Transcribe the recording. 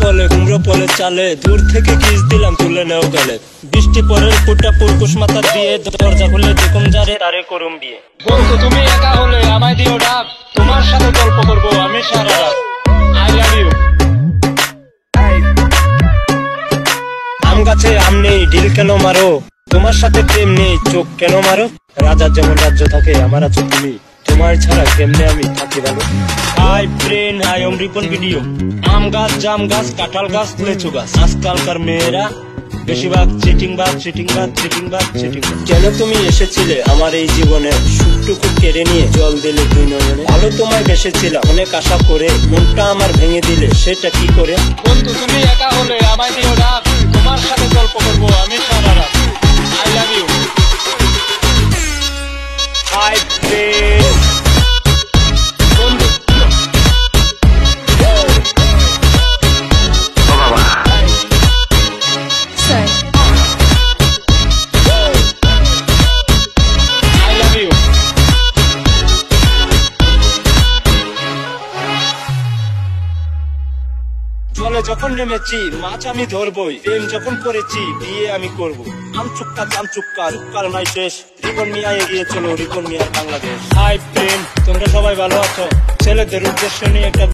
হলে কুমড়ো পলে চালে, দূর থেকে কিস দিলাম তুলে নেও গেলে। বৃষ্টি পরের ফুটা পুরকুশ মাথা দিয়ে, দরজা খুলে দেখুন যারে তারে করুম বিয়ে। বন্ধু তুমি একা হলে আমায় দিও ডাক, তোমার সাথে গল্প করবো আমি সারা রাত। I love you. আম গাছে আম নেই ঢিল কেন মারো, তোমার সাথে প্রেম নেই চোখ কেন মারো। রাজার যেমন রাজ্য থাকে আমার আছো তুমি, তোমার ছাড়া কেমনে আমি থাকি ভালো। হাই ব্রেন হাই ওম রিপন ভিডিও। আম গাছ জাম গাছ কাঁঠাল গাছ লেচু গাছ, আজকালকার মেয়েরা বেশিরভাগ চিটিং বাজ চিটিং বাজ চিটিং বাজ চিটিং। কেন তুমি এসেছিলে আমার এই জীবনে, সুখটুকু কেড়ে নিয়ে জল দিলে দুই নয়নে। ভালো তোমায় বেসেছিলাম অনেক আশা করে, মনটা আমার ভেঙে দিলে সেটা কি করে। বন্ধু তুমি একা হলে আমায় দিও ডাক, তোমার সাথে গল্প করবো আমি সারা রাত। I love you. High brain বন্ধু। জলে যখন নেমেছি মাছ আমি ধরবই, প্রেম যখন করেছি বিয়ে আমি করবো। আমচুক্কা চামচুক্কা রূপকার নাই শেষ, রিপন মিয়া এগিয়ে চলো রিপন মিয়ার বাংলাদেশ। হাই প্রেম তোমরা সবাই ভালো আছো, ছেলেদের উদ্দেশ্য নিয়ে একটা